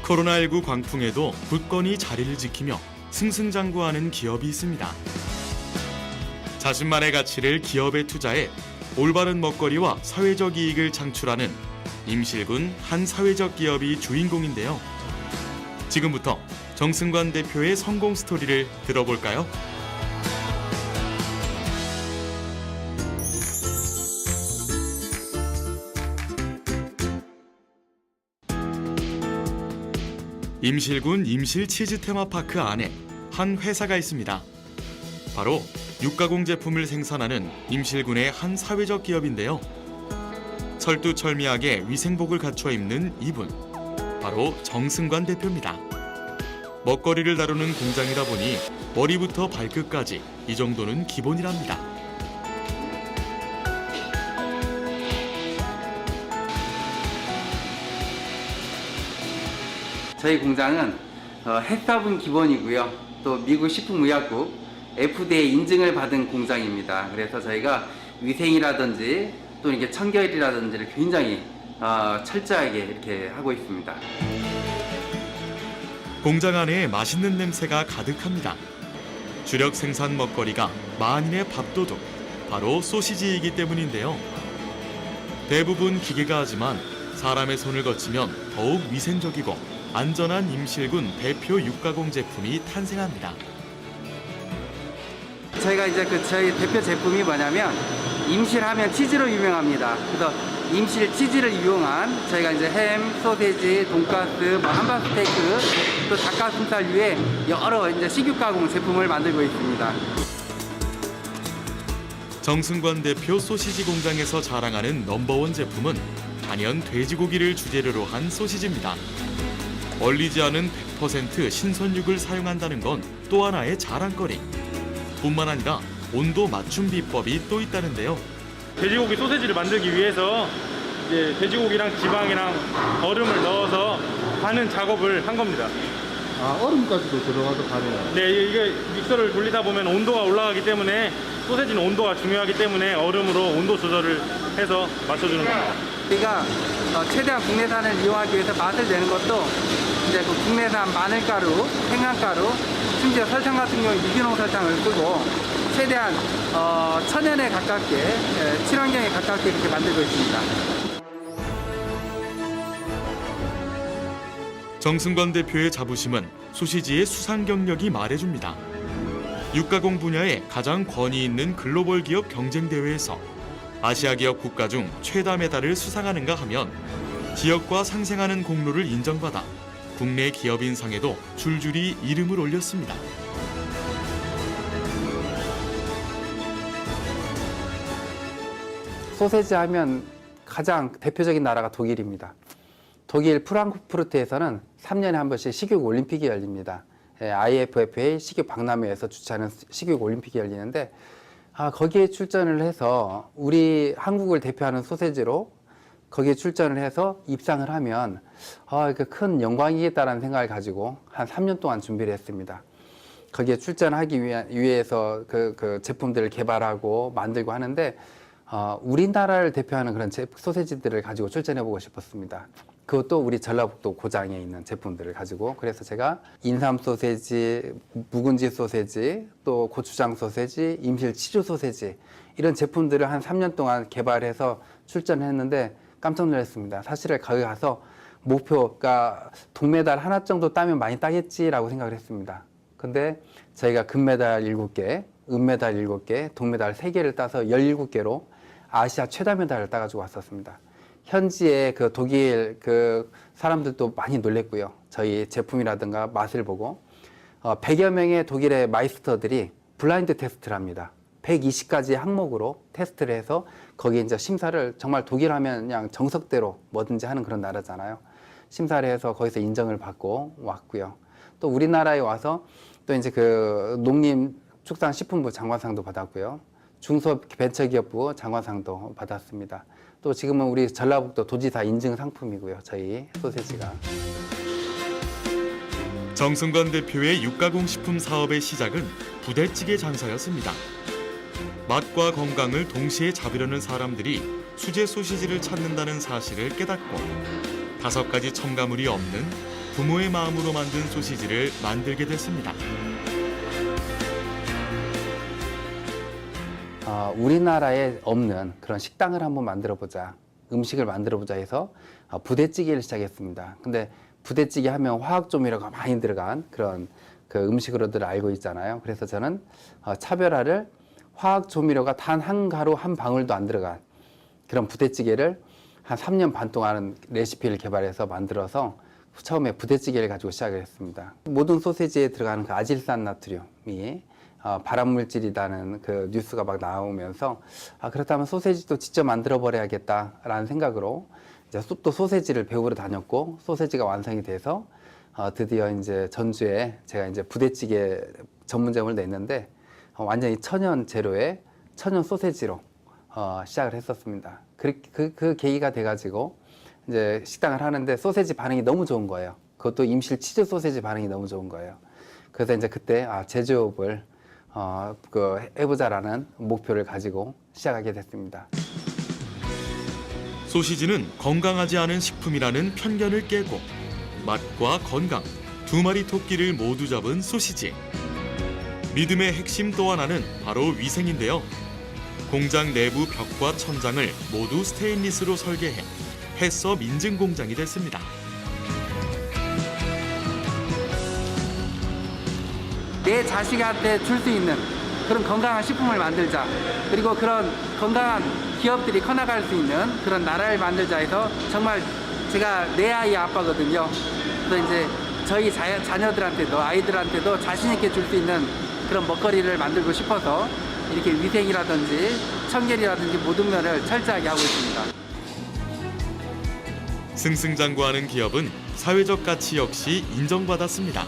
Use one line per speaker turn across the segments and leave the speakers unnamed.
코로나19 광풍에도 굳건히 자리를 지키며 승승장구하는 기업이 있습니다. 자신만의 가치를 기업에 투자해 올바른 먹거리와 사회적 이익을 창출하는 임실군 한 사회적 기업이 주인공인데요. 지금부터 정승관 대표의 성공 스토리를 들어볼까요? 임실군 임실치즈 테마파크 안에 한 회사가 있습니다. 바로 육가공 제품을 생산하는 임실군의 한 사회적 기업인데요. 철두철미하게 위생복을 갖춰 입는 이분, 바로 정승관 대표입니다. 먹거리를 다루는 공장이다 보니 머리부터 발끝까지 이 정도는 기본이랍니다.
저희 공장은 햇삽은 기본이고요. 또 미국 식품의약국 FDA 인증을 받은 공장입니다. 그래서 저희가 위생이라든지 또 이렇게 청결이라든지를 굉장히 철저하게 이렇게 하고 있습니다.
공장 안에 맛있는 냄새가 가득합니다. 주력 생산 먹거리가 만인의 밥도둑, 바로 소시지이기 때문인데요. 대부분 기계가 하지만 사람의 손을 거치면 더욱 위생적이고 안전한 임실군 대표 육가공 제품이 탄생합니다.
저희가 이제 저희 대표 제품이 뭐냐면 임실하면 치즈로 유명합니다. 그래서 임실 치즈를 이용한 저희가 이제 햄, 소세지, 돈가스, 함박스테이크, 또 닭가슴살 위에 여러 이제 식육 가공 제품을 만들고 있습니다.
정승관 대표 소시지 공장에서 자랑하는 넘버원 제품은 단연 돼지고기를 주재료로 한 소시지입니다. 얼리지 않은 100% 신선육을 사용한다는 건 또 하나의 자랑거리. 뿐만 아니라 온도 맞춤 비법이 또 있다는데요.
돼지고기 소세지를 만들기 위해서 이제 돼지고기랑 지방이랑 얼음을 넣어서 가는 작업을 한 겁니다.
아, 얼음까지도 들어가도 가네요.
네, 이게 믹서를 돌리다 보면 온도가 올라가기 때문에 소세지는 온도가 중요하기 때문에 얼음으로 온도 조절을 해서 맞춰주는 겁니다.
우리가 최대한 국내산을 이용하기 위해서 맛을 내는 것도 이제 그 국내산 마늘가루, 생강가루, 심지어 설탕 같은 경우 유기농 설탕을 쓰고 최대한 천연에 가깝게, 친환경에 가깝게 이렇게 만들고 있습니다.
정승관 대표의 자부심은 소시지의 수상 경력이 말해줍니다. 육가공 분야에 가장 권위 있는 글로벌 기업 경쟁 대회에서 아시아 기업 국가 중 최다 메달을 수상하는가 하면 지역과 상생하는 공로를 인정받아 국내 기업인상에도 줄줄이 이름을 올렸습니다.
소세지 하면 가장 대표적인 나라가 독일입니다. 독일 프랑크푸르트에서는 3년에 한 번씩 식육 올림픽이 열립니다. IFFA 식육 박람회에서 주최하는 식육 올림픽이 열리는데 거기에 출전을 해서 우리 한국을 대표하는 소세지로 거기에 출전을 해서 입상을 하면 큰 영광이겠다라는 생각을 가지고 한 3년 동안 준비를 했습니다. 거기에 출전하기 위해서 그 제품들을 개발하고 만들고 하는데 우리나라를 대표하는 그런 소세지들을 가지고 출전해보고 싶었습니다. 그것도 우리 전라북도 고장에 있는 제품들을 가지고. 그래서 제가 인삼 소세지, 묵은지 소세지, 또 고추장 소세지, 임실 치즈 소세지 이런 제품들을 한 3년 동안 개발해서 출전했는데 깜짝 놀랐습니다. 사실은 거기 가서 목표가 동메달 하나 정도 따면 많이 따겠지라고 생각을 했습니다. 근데 저희가 금메달 7개, 은메달 7개, 동메달 3개를 따서 17개로 아시아 최다 메달을 따가지고 왔었습니다. 현지의 그 독일 그 사람들도 많이 놀랬고요. 저희 제품이라든가 맛을 보고 100여 명의 독일의 마이스터들이 블라인드 테스트를 합니다. 120가지 항목으로 테스트를 해서 거기에 이제 심사를, 정말 독일 하면 그냥 정석대로 뭐든지 하는 그런 나라잖아요. 심사를 해서 거기서 인정을 받고 왔고요. 또 우리나라에 와서 또 이제 그 농림축산식품부 장관상도 받았고요. 중소벤처기업부 장관상도 받았습니다. 또 지금은 우리 전라북도 도지사 인증 상품이고요. 저희 소세지가.
정승관 대표의 육가공식품 사업의 시작은 부대찌개 장사였습니다. 맛과 건강을 동시에 잡으려는 사람들이 수제 소시지를 찾는다는 사실을 깨닫고 5가지 첨가물이 없는 부모의 마음으로 만든 소시지를 만들게 됐습니다.
우리나라에 없는 그런 식당을 한번 만들어보자, 음식을 만들어보자 해서 부대찌개를 시작했습니다. 근데 부대찌개 하면 화학조미료가 많이 들어간 그런 그 음식으로들 알고 있잖아요. 그래서 저는 차별화를 화학조미료가 단 한 가루 한 방울도 안 들어간 그런 부대찌개를 한 3년 반 동안 레시피를 개발해서 만들어서 처음에 부대찌개를 가지고 시작을 했습니다. 모든 소시지에 들어가는 그 아질산 나트륨이 발암물질이라는 그 뉴스가 막 나오면서 그렇다면 소시지도 직접 만들어 버려야겠다라는 생각으로 이제 또 소시지를 배우러 다녔고, 소시지가 완성이 돼서 드디어 이제 전주에 제가 이제 부대찌개 전문점을 냈는데 완전히 천연 재료의 천연 소시지로 시작을 했었습니다. 그 계기가 돼가지고 이제 식당을 하는데 소시지 반응이 너무 좋은 거예요. 그것도 임실 치즈 소시지 반응이 너무 좋은 거예요. 그래서 이제 그때 제조업을 해보자라는 목표를 가지고 시작하게 됐습니다.
소시지는 건강하지 않은 식품이라는 편견을 깨고 맛과 건강, 두 마리 토끼를 모두 잡은 소시지. 믿음의 핵심 또 하나는 바로 위생인데요. 공장 내부 벽과 천장을 모두 스테인리스로 설계해 햇섭 인증 공장이 됐습니다.
내 자식한테 줄 수 있는 그런 건강한 식품을 만들자, 그리고 그런 건강한 기업들이 커나갈 수 있는 그런 나라를 만들자 해서, 정말 제가 내 아이 아빠거든요. 그래서 이제 저희 자녀들한테도, 아이들한테도 자신 있게 줄 수 있는 그런 먹거리를 만들고 싶어서 이렇게 위생이라든지 청결이라든지 모든 면을 철저하게 하고 있습니다.
승승장구하는 기업은 사회적 가치 역시 인정받았습니다.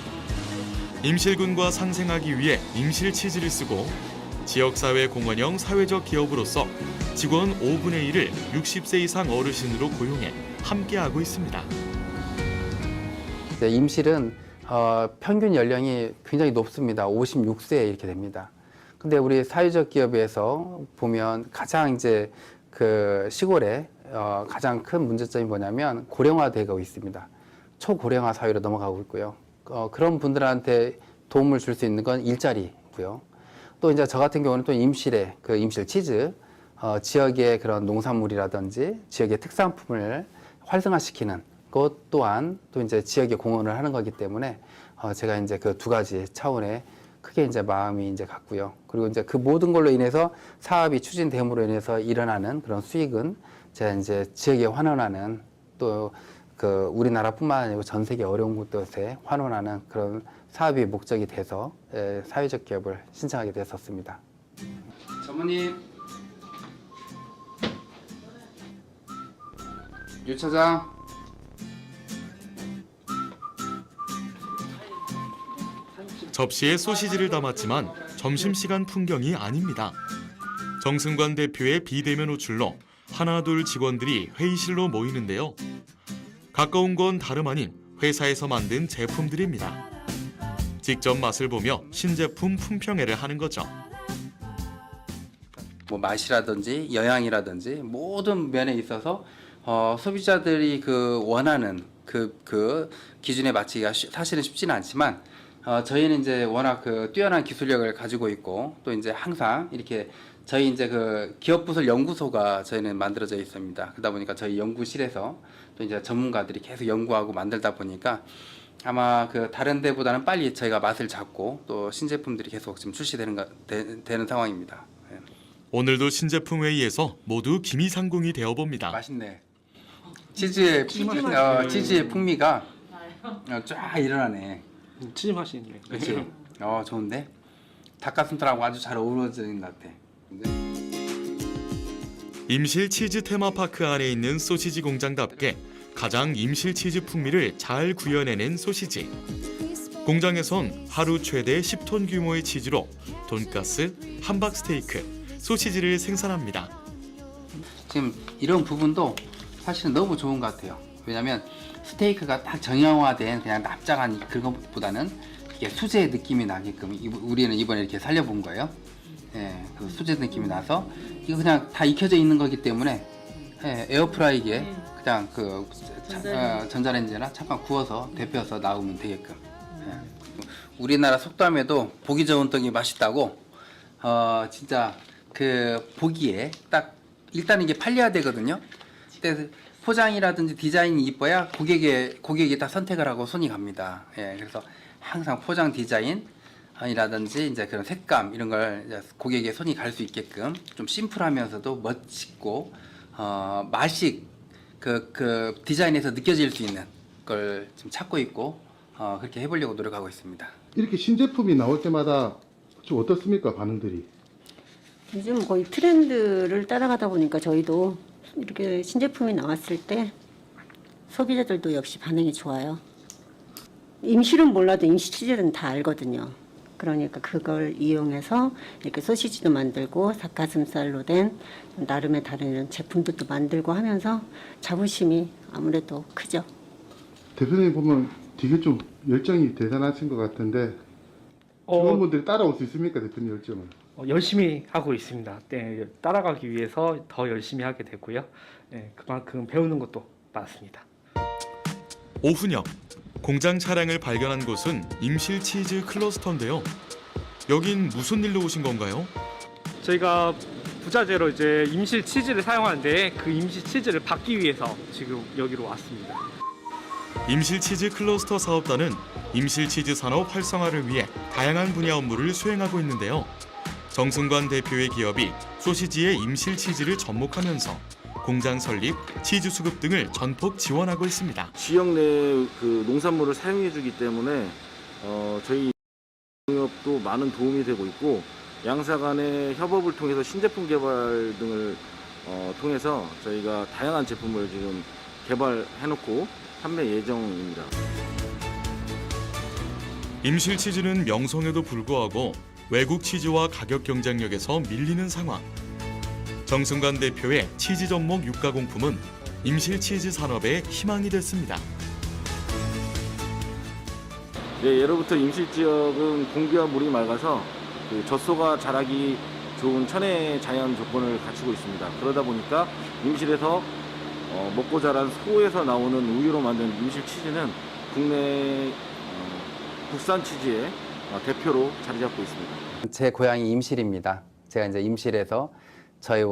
임실군과 상생하기 위해 임실 치즈를 쓰고, 지역사회 공헌형 사회적 기업으로서 직원 5분의 1을 60세 이상 어르신으로 고용해 함께하고 있습니다.
임실은 평균 연령이 굉장히 높습니다. 56세 이렇게 됩니다. 근데 우리 사회적 기업에서 보면 가장 이제 그 시골에 가장 큰 문제점이 뭐냐면 고령화되고 있습니다. 초고령화 사회로 넘어가고 있고요. 그런 분들한테 도움을 줄 수 있는 건 일자리고요. 또 이제 저 같은 경우는 또 임실에 그 임실 치즈 지역의 그런 농산물이라든지 지역의 특산품을 활성화시키는 것 또한 또 이제 지역에 공헌을 하는 거기 때문에 제가 이제 그 두 가지 차원의 크게 이제 마음이 이제 같고요. 그리고 이제 그 모든 걸로 인해서 사업이 추진됨으로 인해서 일어나는 그런 수익은 제가 이제 지역에 환원하는, 또 그 우리나라뿐만 아니고 전 세계 어려운 곳에 환원하는 그런 사업이 목적이 돼서 사회적 기업을 신청하게 됐었습니다. 전무님, 유 차장.
접시에 소시지를 담았지만 점심시간 풍경이 아닙니다. 정승관 대표의 비대면 호출로 하나둘 직원들이 회의실로 모이는데요. 가까운 건 다름 아닌 회사에서 만든 제품들입니다. 직접 맛을 보며 신제품 품평회를 하는 거죠.
뭐 맛이라든지 영양이라든지 모든 면에 있어서 소비자들이 그 원하는 그 기준에 맞추기가 사실은 쉽지는 않지만, 저희는 이제 워낙 그 뛰어난 기술력을 가지고 있고, 또 이제 항상 이렇게 저희 이제 그 기업 부설 연구소가 저희는 만들어져 있습니다. 그러다 보니까 저희 연구실에서 또 이제 전문가들이 계속 연구하고 만들다 보니까 아마 그 다른 데보다는 빨리 저희가 맛을 잡고 또 신제품들이 계속 지금 되는 상황입니다. 네.
오늘도 신제품 회의에서 모두 기미상궁이 되어봅니다.
맛있네. 치즈의 풍미가 쫙 일어나네.
치즈 맛이 있네.
그렇지. 좋은데? 닭가슴살하고 아주 잘 어우러지는 것 같아.
임실 치즈 테마파크 안에 있는 소시지 공장답게 가장 임실 치즈 풍미를 잘 구현해낸 소시지. 공장에선 하루 최대 10톤 규모의 치즈로 돈가스, 함박 스테이크, 소시지를 생산합니다.
지금 이런 부분도 사실은 너무 좋은 것 같아요. 왜냐하면 스테이크가 딱 정형화된 그냥 납작한 그런 것보다는 이게 수제의 느낌이 나게끔 우리는 이번에 이렇게 살려본 거예요. 예, 그 수제 느낌이 나서 이거 그냥 다 익혀져 있는 거기 때문에 네, 에어프라이기에
네.
그냥 그 전자레인지나 잠깐 구워서 데펴서 나오면 되게끔. 네. 우리나라 속담에도 보기 좋은 떡이 맛있다고. 진짜 그 보기에 딱 일단 이게 팔려야 되거든요. 근데 포장이라든지 디자인이 이뻐야 고객이 딱 선택을 하고 손이 갑니다. 예, 그래서 항상 포장 디자인이라든지 이제 그런 색감 이런 걸 이제 고객의 손이 갈 수 있게끔 좀 심플하면서도 멋있고 맛이 그 디자인에서 느껴질 수 있는 걸 좀 찾고 있고 그렇게 해보려고 노력하고 있습니다.
이렇게 신제품이 나올 때마다 좀 어떻습니까, 반응들이?
요즘 거의 트렌드를 따라가다 보니까 저희도 이렇게 신제품이 나왔을 때 소비자들도 역시 반응이 좋아요. 임실은 몰라도 임시 치즈는 다 알거든요. 그러니까 그걸 이용해서 이렇게 소시지도 만들고 닭가슴살로 된 나름의 다른 이런 제품들도 만들고 하면서 자부심이 아무래도 크죠.
대표님 보면 되게 좀 열정이 대단하신 것 같은데 직원분들이 따라올 수 있습니까, 대표님 열정을?
열심히 하고 있습니다. 네, 따라가기 위해서 더 열심히 하게 되고요. 네, 그만큼 배우는 것도 많습니다.
오후녁 공장 차량을 발견한 곳은 임실 치즈 클러스터인데요. 여긴 무슨 일로 오신 건가요?
저희가 부자재로 이제 임실 치즈를 사용하는데 그 임실 치즈를 받기 위해서 지금 여기로 왔습니다.
임실 치즈 클러스터 사업단은 임실 치즈 산업 활성화를 위해 다양한 분야 업무를 수행하고 있는데요. 정승관 대표의 기업이 소시지의 임실 치즈를 접목하면서 공장 설립, 치즈 수급 등을 전폭 지원하고 있습니다.
지역 내 그 농산물을 사용해주기 때문에 저희 농업도 많은 도움이 되고 있고 양사 간의 협업을 통해서 신제품 개발 등을 통해서 저희가 다양한 제품을 지금 개발해놓고 판매 예정입니다.
임실 치즈는 명성에도 불구하고 외국 치즈와 가격 경쟁력에서 밀리는 상황. 정승관 대표의 치즈 접목 육가공품은 임실 치즈 산업의 희망이 됐습니다.
네, 예로부터 임실 지역은 공기와 물이 맑아서 그 젖소가 자라기 좋은 천혜 자연 조건을 갖추고 있습니다. 그러다 보니까 임실에서 먹고 자란 소에서 나오는 우유로 만든 임실 치즈는 국내 국산 치즈의 대표로 자리 잡고 있습니다.
제 고향이 임실입니다. 제가 이제 임실에서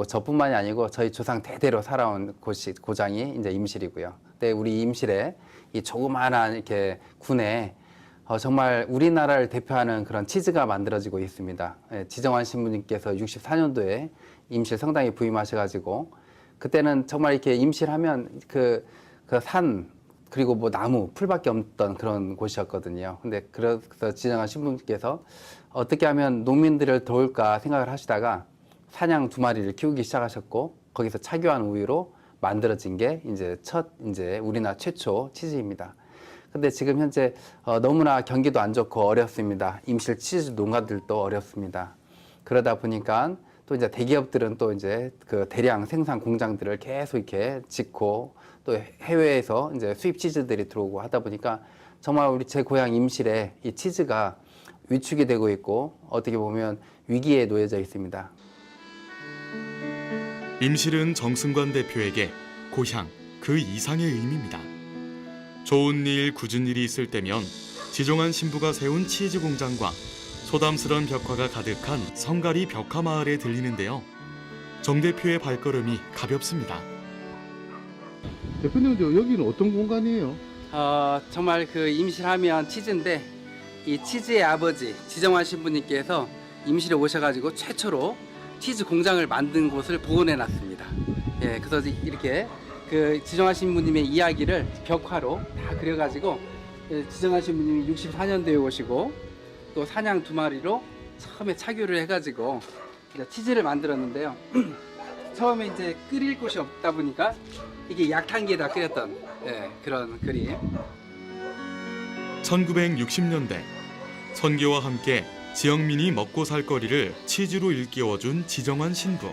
저뿐만이 아니고 저희 조상 대대로 살아온 고장이 이제 임실이고요. 근데 우리 임실에 이 조그마한 이렇게 군에 정말 우리나라를 대표하는 그런 치즈가 만들어지고 있습니다. 지정환 신부님께서 64년도에 임실 성당에 부임하셔가지고 그때는 정말 이렇게 임실하면 그 산 그리고 뭐 나무, 풀밖에 없던 그런 곳이었거든요. 근데 그래서 지정환 신부님께서 어떻게 하면 농민들을 도울까 생각을 하시다가 사냥 2마리를 키우기 시작하셨고 거기서 착유한 우유로 만들어진 게 이제 우리나라 최초 치즈입니다. 근데 지금 현재 너무나 경기도 안 좋고 어렵습니다. 임실 치즈 농가들도 어렵습니다. 그러다 보니까 또 이제 대기업들은 또 이제 그 대량 생산 공장들을 계속 이렇게 짓고 또 해외에서 이제 수입 치즈들이 들어오고 하다 보니까 정말 제 고향 임실에 이 치즈가 위축이 되고 있고 어떻게 보면 위기에 놓여져 있습니다.
임실은 정승관 대표에게 고향 그 이상의 의미입니다. 좋은 일, 굳은 일이 있을 때면 지정환 신부가 세운 치즈 공장과 소담스런 벽화가 가득한 성가리 벽화 마을에 들리는데요. 정 대표의 발걸음이 가볍습니다.
대표님, 여기는 어떤 공간이에요?
정말 그 임실하면 치즈인데 이 치즈의 아버지 지정환 신부님께서 임실에 오셔가지고 최초로 치즈 공장을 만든 곳을 복원해놨습니다. 예, 그래서 이렇게 그 지정환 신부님의 이야기를 벽화로 다 그려가지고 지정환 신부님이 64년도에 오시고 또 사냥 2마리로 처음에 착유를 해가지고 이제 치즈를 만들었는데요. 처음에 이제 끓일 곳이 없다 보니까 이게 약탕기에다 끓였던 그런 그림.
1960년대 선교와 함께 지역민이 먹고 살 거리를 치즈로 일깨워준 지정환 신부.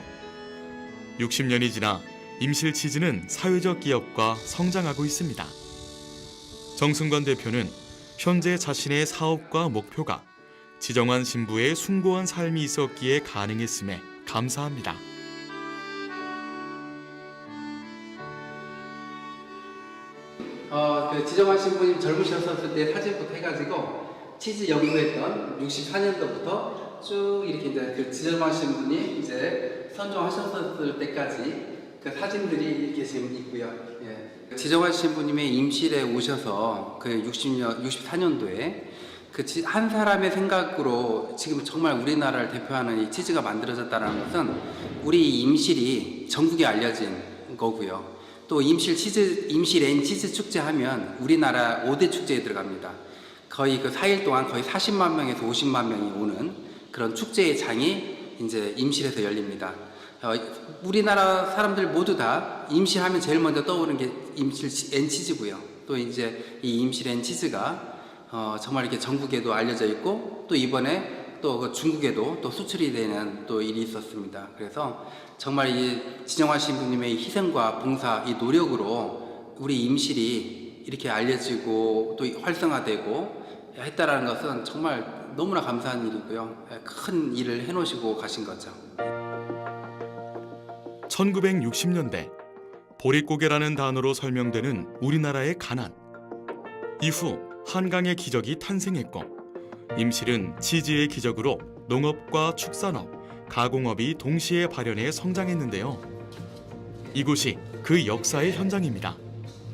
60년이 지나 임실 치즈는 사회적 기업과 성장하고 있습니다. 정승관 대표는 현재 자신의 사업과 목표가 지정환 신부의 숭고한 삶이 있었기에 가능했음에 감사합니다.
그 지정환 신부님 젊으셨을 때 사진부터 해가지고 치즈 연구했던 64년도부터 쭉 이렇게 이제 그 지정환 신부님 이제 선종하셨을 때까지 그 사진들이 이렇게 지금 있고요. 예. 지정환 신부님의 임실에 오셔서 그 64년도에 그 한 사람의 생각으로 지금 정말 우리나라를 대표하는 이 치즈가 만들어졌다는 것은 우리 임실이 전국에 알려진 거고요. 또 임실 앤 치즈 축제 하면 우리나라 5대 축제에 들어갑니다. 거의 그 4일 동안 거의 40만 명에서 50만 명이 오는 그런 축제의 장이 이제 임실에서 열립니다. 우리나라 사람들 모두 다 임실하면 제일 먼저 떠오르는 게 임실 앤 치즈고요. 또 이제 이 임실 앤 치즈가 정말 이렇게 전국에도 알려져 있고 또 이번에 또 그 중국에도 또 수출이 되는 또 일이 있었습니다. 그래서 정말 이 지정환 신부님의 희생과 봉사, 이 노력으로 우리 임실이 이렇게 알려지고 또 활성화되고 했다라는 것은 정말 너무나 감사한 일이고요. 큰 일을 해놓으시고 가신 거죠.
1960년대 보릿고개라는 단어로 설명되는 우리나라의 가난. 이후 한강의 기적이 탄생했고 임실은 치즈의 기적으로 농업과 축산업, 가공업이 동시에 발현해 성장했는데요. 이곳이 그 역사의 현장입니다.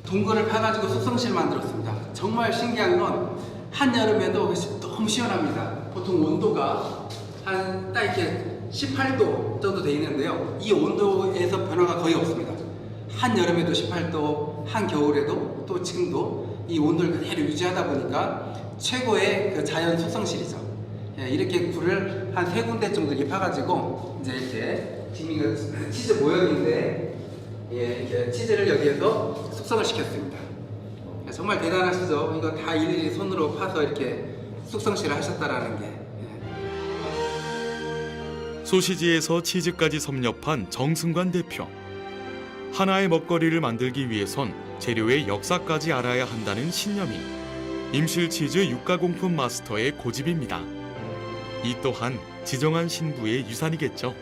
동굴을 파가지고 숙성실 만들었습니다. 정말 신기한 건 한여름에도 너무 시원합니다. 보통 온도가 한 딱 이렇게 18도 정도 돼 있는데요. 이 온도에서 변화가 거의 없습니다. 한여름에도 18도, 한겨울에도 또 지금도 이 온도를 그대로 유지하다 보니까 최고의 그 자연 숙성실이죠. 이렇게 굴을 한 3군데 정도 이렇게 파가지고 이제 이렇게 지금 이거 치즈 모형인데 이렇게 치즈를 여기에서 숙성을 시켰습니다. 정말 대단하시죠? 이거 다 일일이 손으로 파서 이렇게 숙성실을 하셨다라는 게.
소시지에서 치즈까지 섭렵한 정승관 대표. 하나의 먹거리를 만들기 위해선 재료의 역사까지 알아야 한다는 신념이 임실 치즈 육가공품 마스터의 고집입니다. 이 또한 지정환 신부의 유산이겠죠.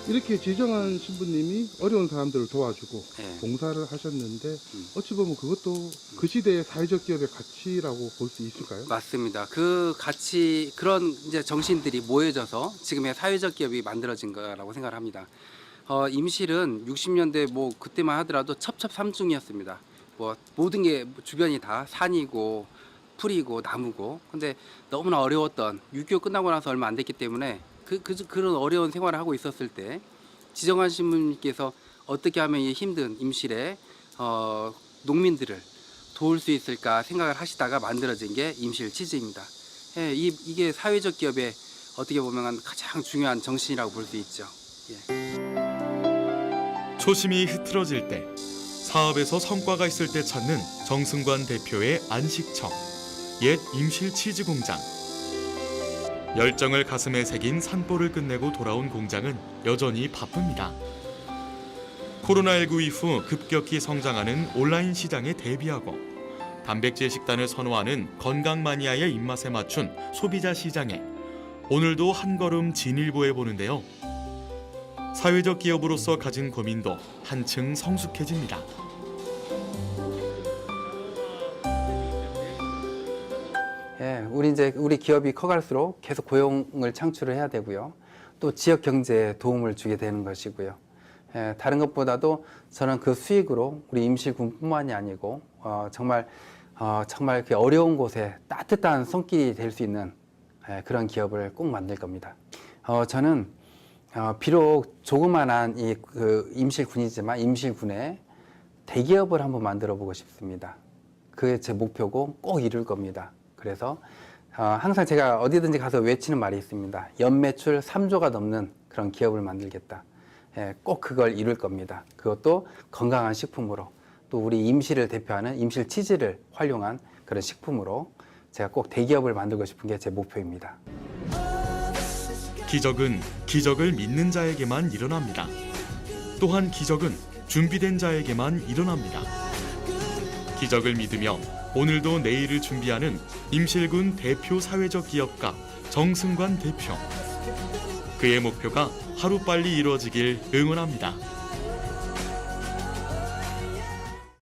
이렇게 지정환 신부님이 어려운 사람들을 도와주고
네.
봉사를 하셨는데 어찌 보면 그것도 그 시대의 사회적 기업의 가치라고 볼 수 있을까요?
맞습니다. 그 가치, 그런 이제 정신들이 모여져서 지금의 사회적 기업이 만들어진 거라고 생각을 합니다. 임실은 60년대 뭐 그때만 하더라도 첩첩삼중이었습니다. 뭐 모든 게 주변이 다 산이고 풀이고 나무고, 근데 너무나 어려웠던 6.25 끝나고 나서 얼마 안 됐기 때문에 그런 어려운 생활을 하고 있었을 때 지정환 신부님께서 어떻게 하면 이 힘든 임실의 농민들을 도울 수 있을까 생각을 하시다가 만들어진 게 임실 치즈입니다. 이게 사회적 기업의 어떻게 보면 가장 중요한 정신이라고 볼 수 있죠.
초심이 흐트러질 때, 사업에서 성과가 있을 때 찾는 정승관 대표의 안식처, 옛 임실 치즈 공장. 열정을 가슴에 새긴 산보를 끝내고 돌아온 공장은 여전히 바쁩니다. 코로나19 이후 급격히 성장하는 온라인 시장에 대비하고 단백질 식단을 선호하는 건강 마니아의 입맛에 맞춘 소비자 시장에 오늘도 한 걸음 진일보해 보는데요. 사회적 기업으로서 가진 고민도 한층 성숙해집니다.
우리 기업이 커갈수록 계속 고용을 창출을 해야 되고요. 또 지역 경제에 도움을 주게 되는 것이고요. 다른 것보다도 저는 그 수익으로 우리 임실군뿐만이 아니고 정말 그 어려운 곳에 따뜻한 손길이 될 수 있는 그런 기업을 꼭 만들 겁니다. 저는 비록 조그만한 그 임실군이지만 임실군에 대기업을 한번 만들어 보고 싶습니다. 그게 제 목표고 꼭 이룰 겁니다. 그래서 항상 제가 어디든지 가서 외치는 말이 있습니다. 연매출 3조가 넘는 그런 기업을 만들겠다. 꼭 그걸 이룰 겁니다. 그것도 건강한 식품으로, 또 우리 임실을 대표하는 임실 치즈를 활용한 그런 식품으로 제가 꼭 대기업을 만들고 싶은 게 제 목표입니다.
기적은 기적을 믿는 자에게만 일어납니다. 또한 기적은 준비된 자에게만 일어납니다. 기적을 믿으며 오늘도 내일을 준비하는 임실군 대표 사회적 기업가 정승관 대표. 그의 목표가 하루빨리 이루어지길 응원합니다.